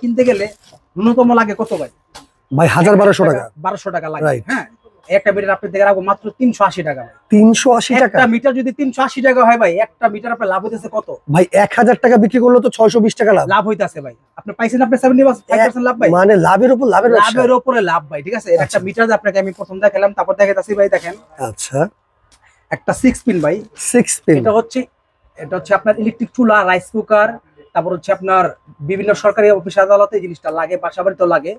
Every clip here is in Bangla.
কিনতে গেলে ন্যূনতম লাগে কত ভাই? ভাই 1000-1200 টাকা। 1200 টাকা লাগে। হ্যাঁ, একটা মিটার আপনি দেখে রাখবো মাত্র 380 টাকা ভাই। 380 টাকা? একটা মিটার যদি 380 টাকা হয় ভাই, একটা মিটার আপনার লাভ হইতেছে কত ভাই? 1000 টাকা বিক্রি করলে তো 620 টাকা লাভ হইতাছে ভাই। আপনি পাইছেন আপনি 75% লাভ ভাই। মানে লাভের উপর লাভের উপরে লাভ ভাই। ঠিক আছে, একটা মিটার আপনাকে আমি প্রথম দেখালাম, তারপর দেখাইতাছি ভাই। দেখেন আচ্ছা, একটা 6 পিন ভাই। 6 পিন এটা হচ্ছে আপনার ইলেকট্রিক চুলা, রাইস কুকার, তারপর হচ্ছে আপনার বিভিন্ন সরকারি অফিস আদালতে এই জিনিসটা লাগে, বাসাবাড়িতেও লাগে।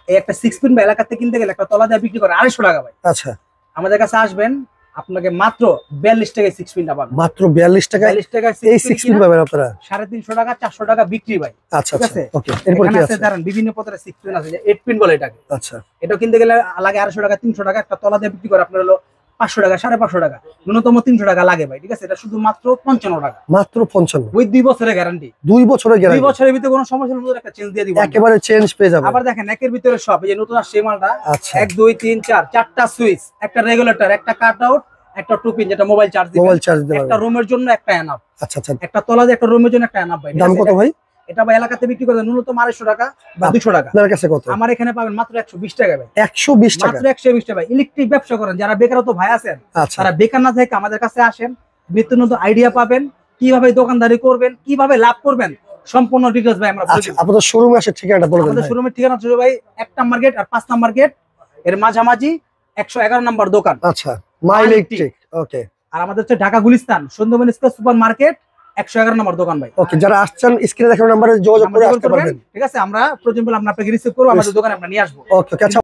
এই একটা 6 পিন ভাই এলাকাতে কিনতে গেলে একটা তলা দিয়ে বিক্রি করে 250 টাকা ভাই। আচ্ছা, আমাদের কাছে আসবেন, আপনাকে মাত্র 42 টাকায় 6 পিনটা পাবেন। মাত্র 42 টাকা? 42 টাকায় এই 6 পিন পাবেন আপনারা? 350 টাকা 400 টাকা বিক্রি ভাই। আচ্ছা আচ্ছা, ওকে। এরপর কি আছে? ধরেন বিভিন্ন প্রকারের 6 পিন আছে, 8 পিন বলে এটাকে। আচ্ছা, এটা কিনতে গেলে লাগে 250 টাকা 300 টাকা, একটা তলা দিয়ে বিক্রি করে আপনার হলো 500 টাকা 550 টাকা, ন্যূনতম 300 টাকা লাগে ভাই। ঠিক আছে, এটা শুধু মাত্র 55 টাকা। মাত্র 55? ওই 2 বছরের গ্যারান্টি। 2 বছরের গ্যারান্টি? 2 বছরের ভিতরে কোনো সমস্যা হলে একটা চেঞ্জ দিয়ে দিব, একেবারে চেঞ্জ পেয়ে যাবেন। আবার দেখেন একের ভিতরে সব, এই যে নতুন আসছে মালটা। আচ্ছা, 1 2 3 4 চারটা সুইচ, একটা রেগুলেটর, একটা কাট আউট, একটা টু পিন যেটা মোবাইল চার্জ দিবেন, একটা রুমের জন্য একটা এনাফ। আচ্ছা আচ্ছা, একটা তলা দিয়ে একটা রুমের জন্য একটা এনাফ ভাই। দাম কত ভাই? এটা ভাই এলাকাতে বিক্রি করে ন্যূনতম 250 টাকা বা 200 টাকা। আপনার কাছে কত? আমার এখানে পাবেন মাত্র 120 টাকা ভাই। 120 টাকা? মাত্র 120 টাকা ভাই। ইলেকট্রিক ব্যবসা করেন যারা, বেকারত্ব ভাই আছেন, তারা বেকার না থেকে আমাদের কাছে আসেন, নিত্য নতুন আইডিয়া পাবেন, কিভাবে দোকানদারি করবেন, কিভাবে লাভ করবেন, সম্পূর্ণ ডিটেইলস ভাই আমরা বলে দিব। আপনাদের শোরুমে আসে ঠিকানাটা বলে দেন। আমাদের শোরুমের ঠিকানা হচ্ছে ভাই 1 নাম্বার গেট আর 5 নাম্বার গেট এর মাঝামাঝি 111 নাম্বার দোকান। আচ্ছা, মাই ইলেকট্রিক। ওকে। আর আমাদের হচ্ছে Dhaka Gulistan Sundarban square super market 111 নম্বর দোকান ভাই। ওকে, যারা আসছেন স্ক্রিনে দেখানো নম্বরে যোগাযোগ করে আসতে পারবেন। ঠিক আছে, আমরা প্রয়োজন হলে আপনাকে রিসিভ করব, আমাদের দোকানে আমরা নিয়ে আসবো। ওকে, আচ্ছা।